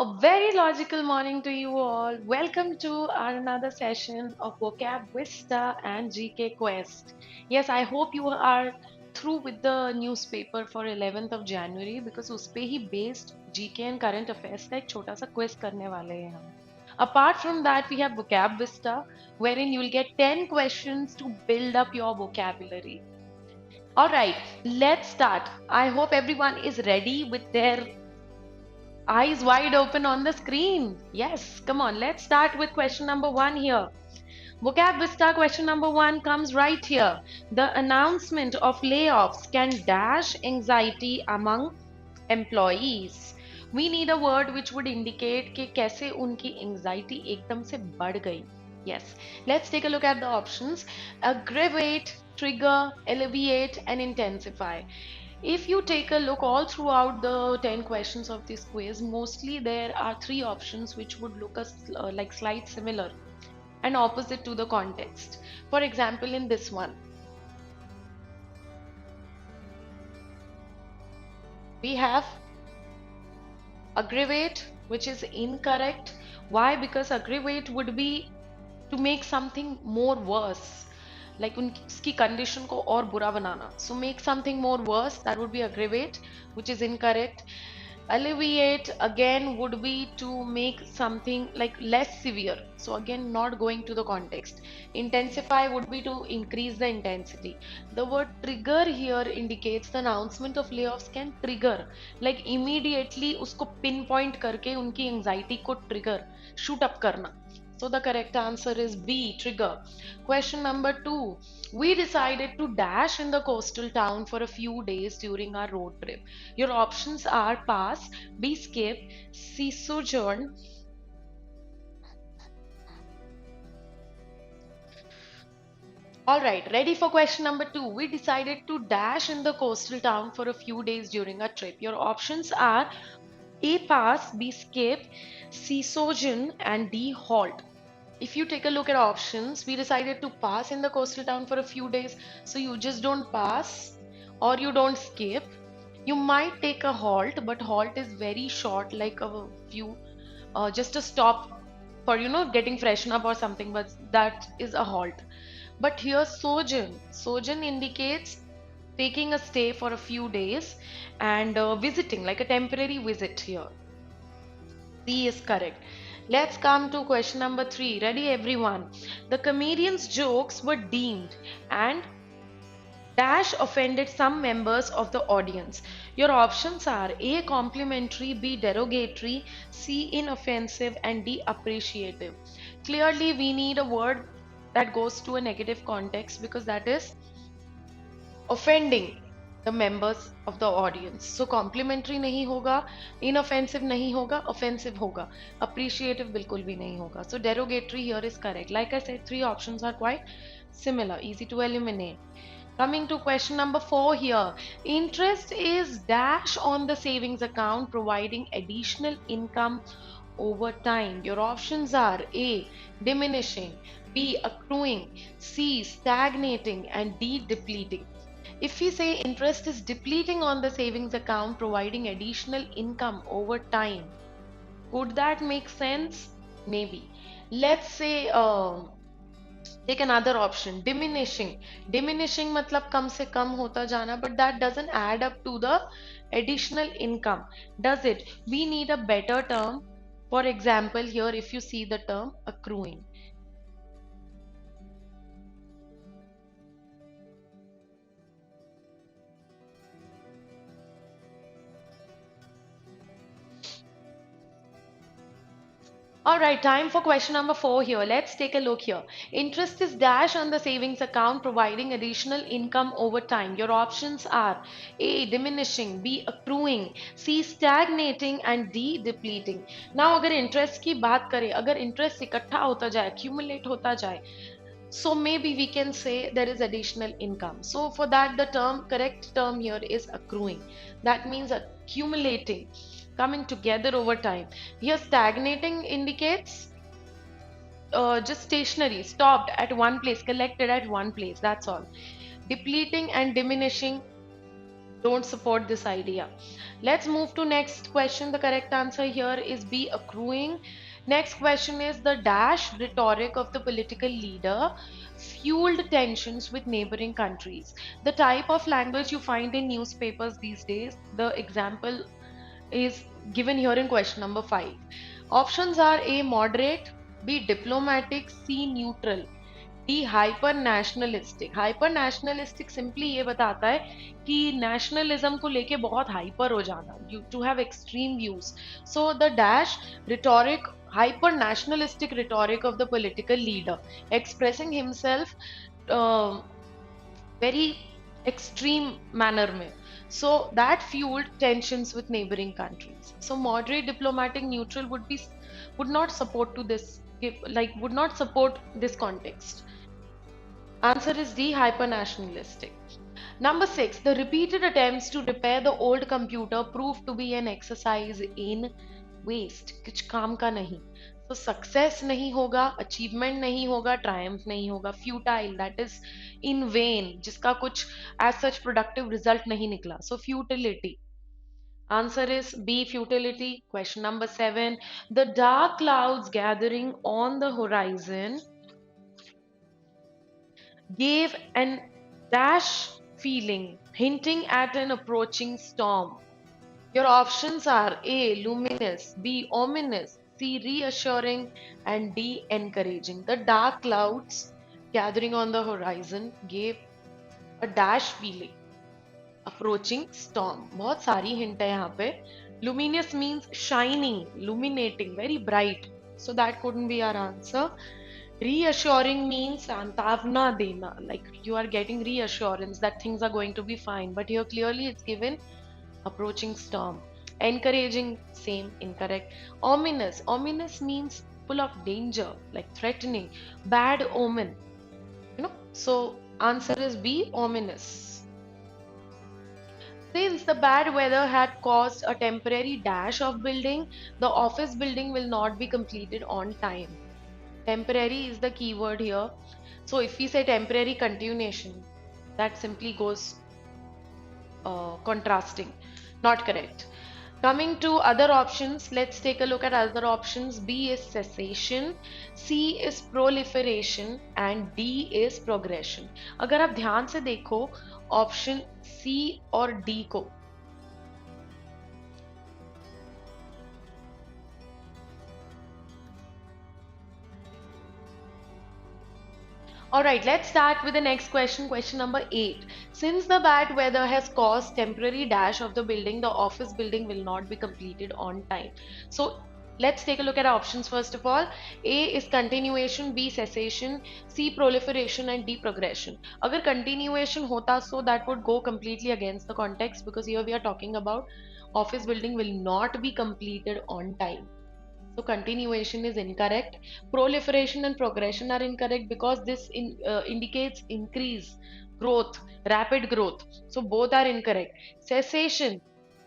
A very logical morning to you all. Welcome to another session of Vocab Vista and GK Quest. Yes, I hope you are through with the newspaper for 11th of January because उस पे ही based GK and current affairs का एक छोटा सा quiz करने वाले हैं हम. Apart from that, we have Vocab Vista, wherein you will get 10 questions to build up your vocabulary. All right, let's start. I hope everyone is ready with their eyes wide open on the screen. Yes, come on, let's start with question number 1 here. Vocab Vista question number 1 comes right here. The announcement of layoffs can dash anxiety among employees. We need a word which would indicate कि कैसे उनकी anxiety एकदम से बढ़ गई. Yes, let's take a look at the options. Aggravate, trigger, alleviate, and intensify. If you take a look all throughout the 10 questions of this quiz, mostly there are 3 options which would look like slight similar and opposite to the context. For example, in this one, we have aggravate, which is incorrect. Why? Because aggravate would be to make something more worse, like उसकी condition को और बुरा बनाना. So make something more worse, that would be aggravate, which is incorrect. Alleviate again would be to make something like less severe. So again, not going to the context. Intensify would be to increase the intensity. The word trigger here indicates the announcement of layoffs can trigger, like immediately उसको pinpoint करके उनकी anxiety को trigger, shoot up करना. So the correct answer is B, trigger. Question number 2. We decided to dash in the coastal town for a few days during our road trip. Your options are pass, B, skip, C, sojourn. Alright, ready for question number 2. We decided to dash in the coastal town for a few days during our trip. Your options are A, pass, B, skip, C, sojourn, and D, halt. If you take a look at options, we decided to pass in the coastal town for a few days. So you just don't pass or you don't skip. You might take a halt, but halt is very short, like a few, just a stop for, getting freshen up or something, but that is a halt. But here sojourn indicates taking a stay for a few days and visiting, like a temporary visit here. C is correct. Let's come to question number 3. Ready, everyone? The comedian's jokes were deemed and dash offended some members of the audience. Your options are A, complimentary, B, derogatory, C, inoffensive, and D, appreciative. Clearly, we need a word that goes to a negative context because that is offending the members of the audience. So complimentary नहीं होगा, inoffensive नहीं होगा, offensive होगा, appreciative बिल्कुल भी नहीं होगा. So derogatory here is correct. Like I said, 3 options are quite similar, easy to eliminate. Coming to question number 4 here. Interest is dash on the savings account providing additional income over time. Your options are A, diminishing, B, accruing, C, stagnating, and D, depleting. If we say interest is depleting on the savings account, providing additional income over time, could that make sense? Maybe. Let's say, take another option, diminishing. Diminishing matlab kam se kam hota jana, but that doesn't add up to the additional income, does it? We need a better term. For example, here if you see the term accruing. Alright, time for question number 4 here. Let's take a look here. Interest is dash on the savings account providing additional income over time. Your options are A, diminishing, B, accruing, C, stagnating, and D, depleting. Now अगर interest की बात करें, अगर interest इकट्ठा होता जाए, accumulate होता जाए, so maybe we can say there is additional income. So for that, the correct term here is accruing. That means accumulating, coming together over time. Here stagnating indicates just stationary, stopped at one place, collected at one place, that's all. Depleting and diminishing don't support this idea. Let's move to next question. The correct answer here is B, accruing. Next question is the dash rhetoric of the political leader fueled tensions with neighboring countries. The type of language you find in newspapers these days. The example is given here in question number 5. Options are A, moderate, B, diplomatic, C, neutral, D hyper nationalistic. Hyper nationalistic simply ये बताता है कि nationalism को लेके बहुत hyper हो जाना, you to have extreme views. So the dash rhetoric, hyper nationalistic rhetoric of the political leader expressing himself very extreme manner में. So that fueled tensions with neighboring countries. So moderate, diplomatic, neutral would not support to this, would not support this context. Answer is D, hyper-nationalistic. Number 6, the repeated attempts to repair the old computer proved to be an exercise in waste. कुछ काम का नहीं. So success नहीं होगा, achievement नहीं होगा, triumph नहीं होगा, futile, that is in vain, जिसका कुछ as such productive result नहीं निकला. So futility. Answer is B, futility. Question number 7, the dark clouds gathering on the horizon gave an dash feeling, hinting at an approaching storm. Your options are A, luminous, B, ominous, C, reassuring, and D, encouraging. The dark clouds gathering on the horizon gave a dash feeling, approaching storm. बहुत सारी hint है यहाँ पे. Luminous means shining, illuminating, very bright. So that couldn't be our answer. Reassuring means सांत्वना देना, like you are getting reassurance that things are going to be fine, but here clearly it's given approaching storm. Encouraging, same, incorrect. Ominous, ominous means full of danger, like threatening, bad omen, so answer is B, ominous. Since the bad weather had caused a temporary dash of building, the office building will not be completed on time. Temporary is the keyword here. So if we say temporary continuation, that simply goes contrasting. Not correct. Coming to other options, let's take a look at other options. B is cessation, C is proliferation, and D is progression. अगर आप ध्यान से देखो option C और D को, Alright, let's start with the next question, question number 8. Since the bad weather has caused temporary dash of the building, the office building will not be completed on time. So let's take a look at our options first of all. A is continuation, B cessation, C proliferation, and D progression. Agar continuation hota, so that would go completely against the context, because here we are talking about office building will not be completed on time. So continuation is incorrect. Proliferation and progression are incorrect because this indicates increase, growth, rapid growth. So both are incorrect. Cessation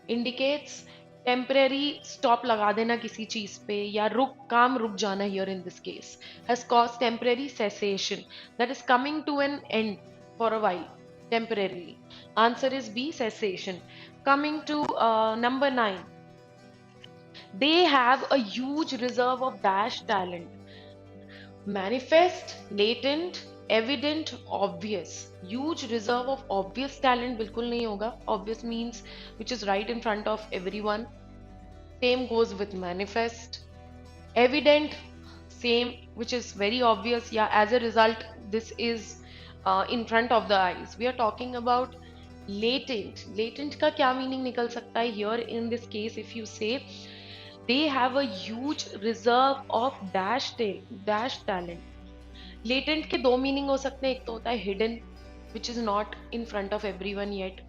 indicates temporary stop लगा देना किसी चीज पे या काम रुक जाना. Here in this case has caused temporary cessation, that is coming to an end for a while temporarily. Answer is B, cessation. Coming to number 9. They have a huge reserve of dash talent. Manifest, latent, evident, obvious. Huge reserve of obvious talent बिल्कुल नहीं होगा. Obvious means which is right in front of everyone. Same goes with manifest. Evident, same, which is very obvious. Yeah, as a result, this is in front of the eyes. We are talking about latent. Latent का क्या meaning निकल सकता है here in this case? If you say they have a huge reserve of dash talent. Latent के दो meaning हो सकते हैं. एक तो होता है hidden, which is not in front of everyone yet,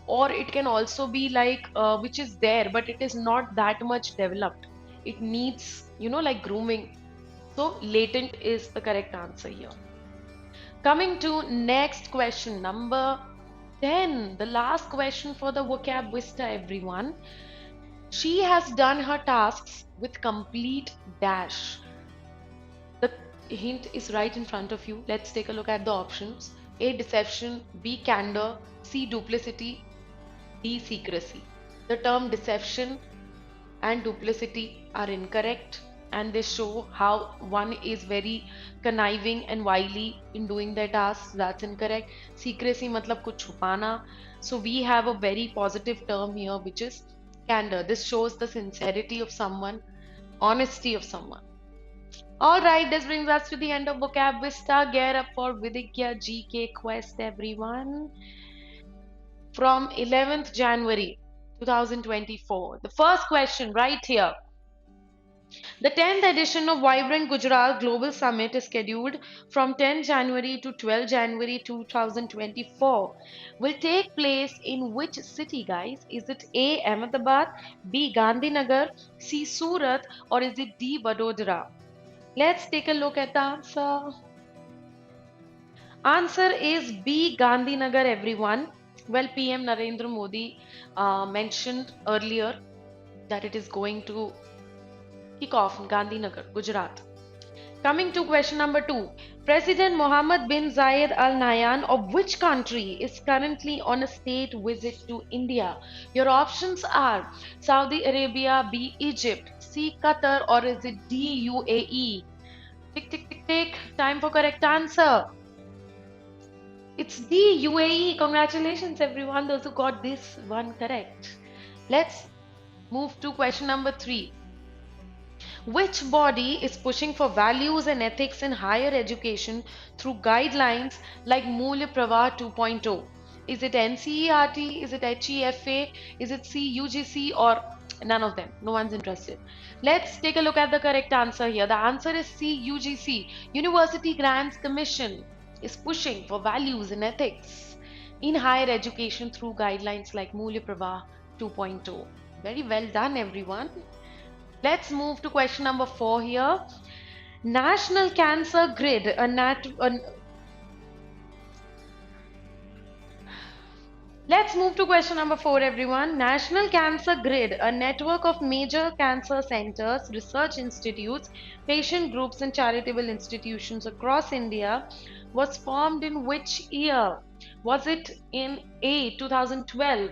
or it can also be like which is there but it is not that much developed. It needs, like grooming. So latent is the correct answer here. Coming to next question, number 10, the last question for the vocab vista, everyone. She has done her tasks with complete dash. The hint is right in front of you. Let's take a look at the options. A, deception, B, candor, C, duplicity, D. Secrecy. The term deception and duplicity are incorrect, and they show how one is very conniving and wily in doing their tasks. That's incorrect. Secrecy matlab kuch chupana. So we have a very positive term here, which is candor. This shows the sincerity of someone, honesty of someone. All right, this brings us to the end of Vocab Vista. Gear up for Vidhigya GK Quest, everyone. From 11th January 2024. The first question right here. The 10th edition of Vibrant Gujarat Global Summit is scheduled from 10 January to 12 January 2024. Will take place in which city, guys? Is it A. Ahmedabad, B. Gandhinagar, C. Surat, or is it D. Vadodara? Let's take a look at the answer. Answer is B. Gandhinagar, everyone. Well, PM Narendra Modi mentioned earlier that it is going to kick off in Gandhinagar, Gujarat. Coming to question number 2. President Mohammed bin Zayed Al Nahyan of which country is currently on a state visit to India? Your options are Saudi Arabia, B. Egypt, C. Qatar, or is it D. UAE? Tick, tick, tick, tick. Time for correct answer. It's D. UAE. Congratulations, everyone, those who got this one correct. Let's move to question number 3. Which body is pushing for values and ethics in higher education through guidelines like Mulya Pravah 2.0? Is it NCERT? Is it HEFA? Is it CUGC, or none of them? No one's interested. Let's take a look at the correct answer here. The answer is CUGC. University Grants Commission is pushing for values and ethics in higher education through guidelines like Mulya Pravah 2.0. Very well done, everyone. Let's move to question number 4 here. National Cancer Grid, Let's move to question number 4, everyone. National Cancer Grid, a network of major cancer centers, research institutes, patient groups, and charitable institutions across India, was formed in which year? Was it in A. 2012,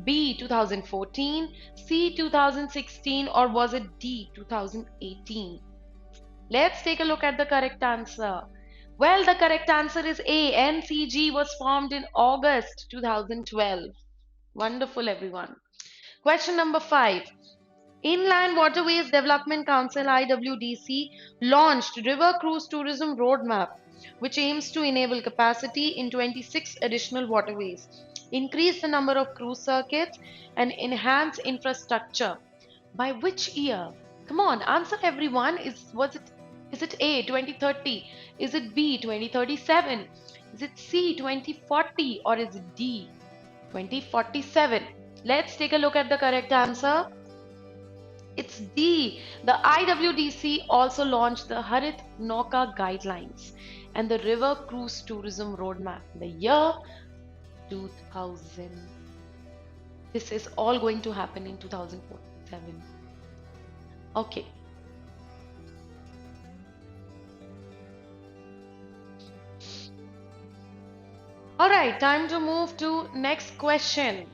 B. 2014, C. 2016, or was it D. 2018? Let's take a look at the correct answer. Well, the correct answer is A. NCG was formed in August 2012. Wonderful, everyone. Question number 5. Inland Waterways Development Council IWDC launched River Cruise Tourism Roadmap, which aims to enable capacity in 26 additional waterways, increase the number of cruise circuits, and enhance infrastructure. By which year? Come on, answer, everyone. Is it A. 2030? Is it B. 2037? Is it C. 2040? Or is it D. 2047? Let's take a look at the correct answer. It's D. The IWDC also launched the Harit Nauka Guidelines and the River Cruise Tourism Roadmap in the year 2000. This is all going to happen in 2047. Okay. Alright, time to move to next question.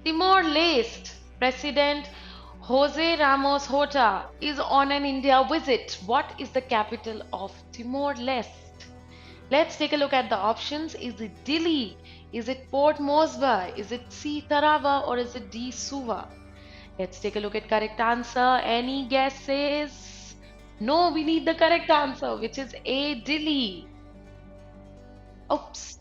Timor-Leste President Jose Ramos Horta is on an India visit. What is the capital of Timor-Leste? Let's take a look at the options. Is it Dili? Is it Port Moresby? Is it C. Tarawa, or is it D. Suva? Let's take a look at correct answer. Any guesses? No, we need the correct answer, which is A. Dili. Oops.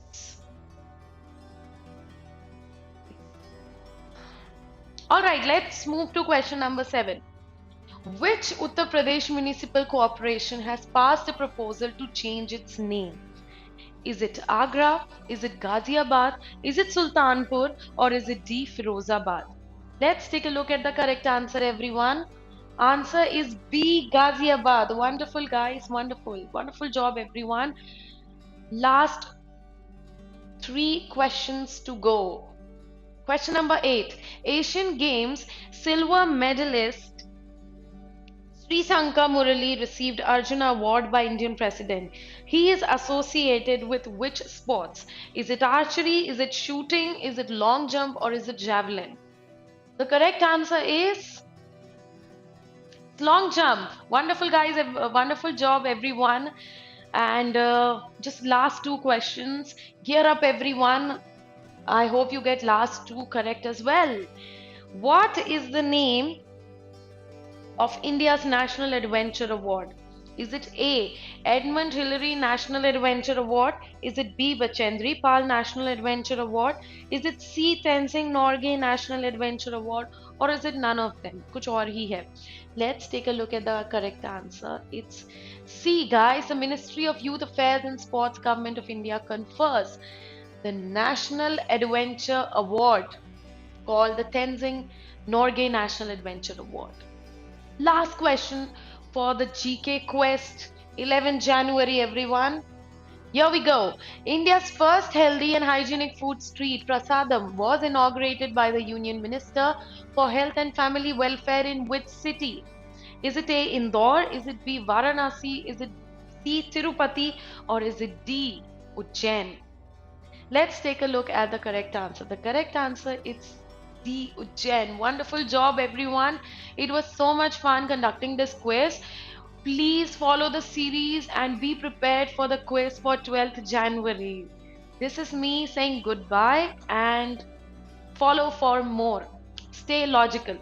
Alright, let's move to question number 7. Which Uttar Pradesh Municipal Corporation has passed a proposal to change its name? Is it Agra? Is it Ghaziabad? Is it Sultanpur? Or is it D. Firozabad? Let's take a look at the correct answer, everyone. Answer is B. Ghaziabad. Wonderful, guys. Wonderful. Wonderful job, everyone. Last 3 questions to go. Question number 8. Asian Games silver medalist Sri Sankar Murali received Arjuna Award by Indian President. He is associated with which sports? Is it archery? Is it shooting? Is it long jump? Or is it javelin? The correct answer is long jump. Wonderful, guys. Wonderful job, everyone. And just last two questions. Gear up, everyone. I hope you get last two correct as well. What is the name of India's National Adventure Award? Is it A. Edmund Hillary National Adventure Award? Is it B. Bachendri Pal National Adventure Award? Is it C. Tenzing Norgay National Adventure Award? Or is it none of them? Kuch aur hi hai. Let's take a look at the correct answer. It's C, guys. The Ministry of Youth Affairs and Sports, Government of India confers the National Adventure Award called the Tenzing Norgay National Adventure Award. Last question for the GK Quest, 11 January, everyone. Here we go. India's first healthy and hygienic food street, Prasadam, was inaugurated by the Union Minister for Health and Family Welfare in which city? Is it A. Indore? Is it B. Varanasi? Is it C. Tirupati? Or is it D. Ujjain? Let's take a look at the correct answer. The correct answer is D. Ujjain. Wonderful job, everyone. It was so much fun conducting this quiz. Please follow the series and be prepared for the quiz for 12th January. This is me saying goodbye and follow for more. Stay logical.